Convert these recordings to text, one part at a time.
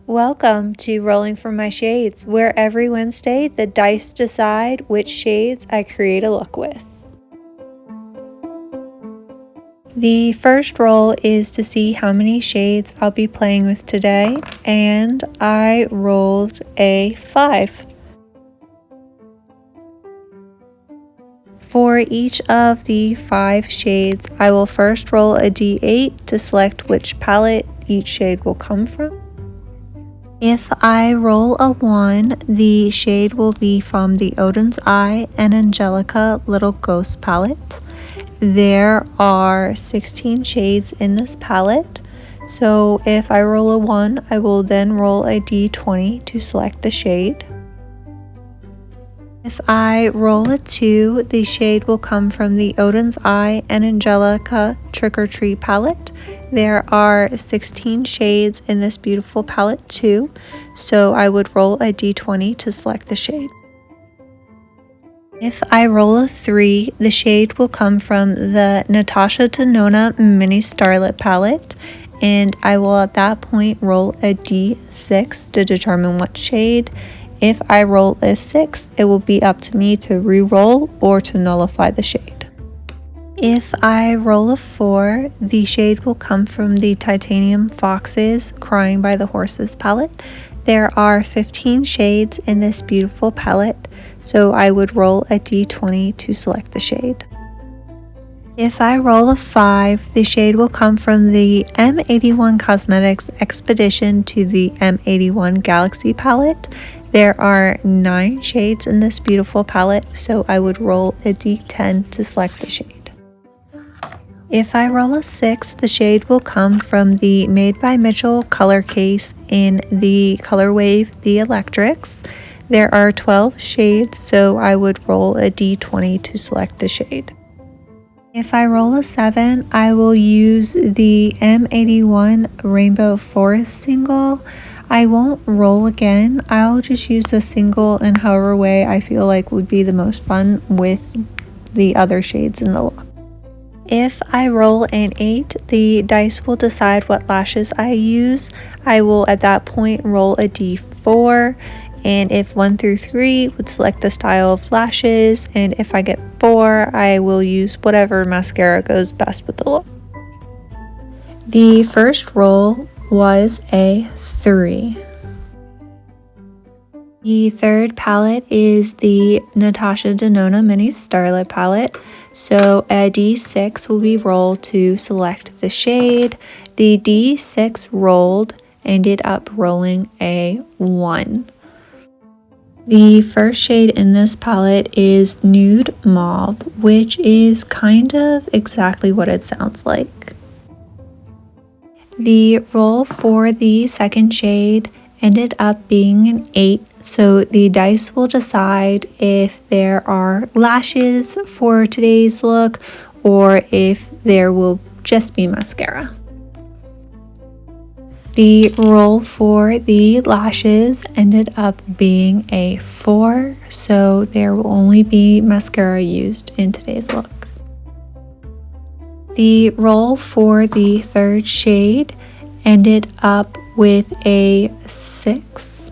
Welcome to Rolling for My Shades, where every Wednesday the dice decide which shades I create a look with. The first roll is to see how many shades I'll be playing with today, and I rolled a 5. For each of the 5 shades, I will first roll a d8 to select which palette each shade will come from. If I roll a 1, the shade will be from the Odin's Eye and Angelica Little Ghost palette. There are 16 shades in this palette, so if I roll a 1, I will then roll a d20 to select the shade. If I roll a 2, the shade will come from the Odin's Eye and Angelica Trick or Treat palette. There are 16 shades in this beautiful palette too, so I would roll a d20 to select the shade. If I roll a 3, the shade will come from the Natasha Denona Mini Starlit palette, and I will at that point roll a d6 to determine what shade. If I roll a 6, it will be up to me to re-roll or to nullify the shade. If I roll a 4, the shade will come from the Titanium Foxes Crying by the Horses palette. There are 15 shades in this beautiful palette, so I would roll a d20 to select the shade. If I roll a 5, the shade will come from the M81 Cosmetics Expedition to the M81 Galaxy palette. There are 9 shades in this beautiful palette, so I would roll a d10 to select the shade. If I roll a 6, the shade will come from the Made by Mitchell color case in the color wave The Electrics. There are 12 shades, so I would roll a d20 to select the shade. If I roll a 7, I will use the M81 Rainbow Forest single. I won't roll again. I'll just use the single in however way I feel like would be the most fun with the other shades in the look. If I roll an 8, the dice will decide what lashes I use. I will at that point roll a d4, and if 1 through 3 would select the style of lashes, and if I get 4, I will use whatever mascara goes best with the look. The first roll was a 3. The third palette is the Natasha Denona Mini Starlit palette, so a d6 will be rolled to select the shade. The d6 rolled ended up rolling a 1. The first shade in this palette is Nude Mauve, which is kind of exactly what it sounds like. The roll for the second shade ended up being an 8, so the dice will decide if there are lashes for today's look or if there will just be mascara. The roll for the lashes ended up being a 4, so there will only be mascara used in today's look. The roll for the third shade ended up with a 6.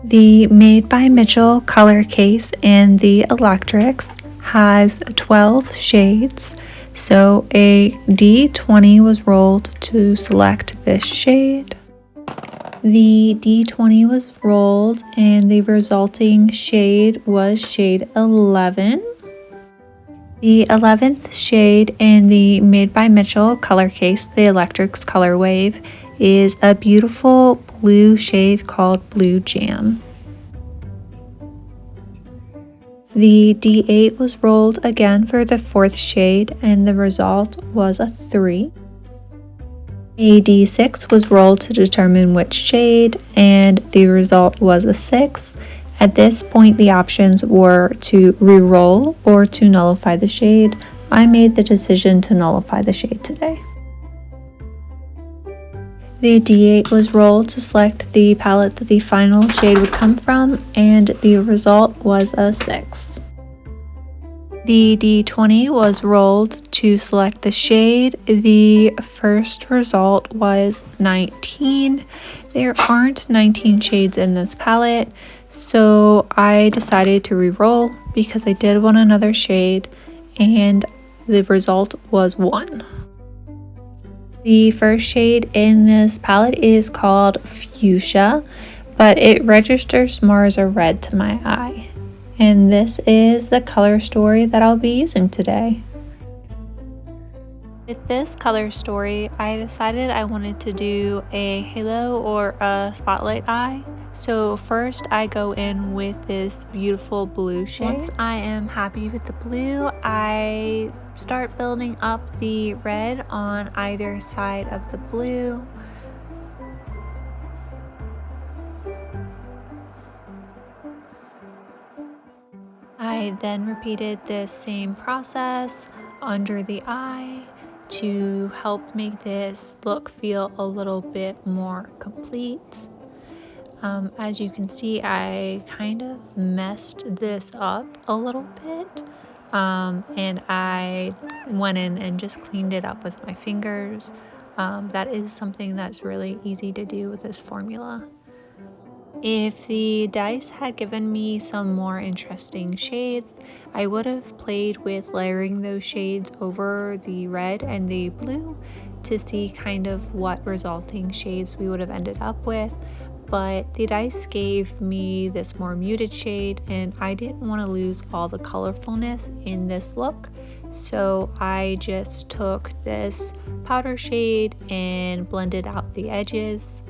The Made by Mitchell color case and the Electrics has 12 shades, so a d20 was rolled to select this shade. The d20 was rolled and the resulting shade was shade 11. The 11th shade in the Made by Mitchell color case, the Electrics color wave, is a beautiful blue shade called Blue Jam. The d8 was rolled again for the 4th shade and the result was a 3. A d6 was rolled to determine which shade and the result was a 6. At this point, the options were to re-roll or to nullify the shade. I made the decision to nullify the shade today. The d8 was rolled to select the palette that the final shade would come from, and the result was a 6. The d20 was rolled to select the shade. The first result was 19. There aren't 19 shades in this palette, so I decided to re-roll because I did want another shade, and the result was 1. The first shade in this palette is called Fuchsia, but it registers more as a red to my eye. And this is the color story that I'll be using today. With this color story, I decided I wanted to do a halo or a spotlight eye. So first I go in with this beautiful blue shade. Once I am happy with the blue, I start building up the red on either side of the blue. I then repeated this same process under the eye to help make this look feel a little bit more complete. As you can see, I kind of messed this up a little bit, and I went in and just cleaned it up with my fingers. That is something that's really easy to do with this formula. If the dice had given me some more interesting shades, I would have played with layering those shades over the red and the blue to see kind of what resulting shades we would have ended up with. But the dice gave me this more muted shade, and I didn't want to lose all the colorfulness in this look. So I just took this powder shade and blended out the edges.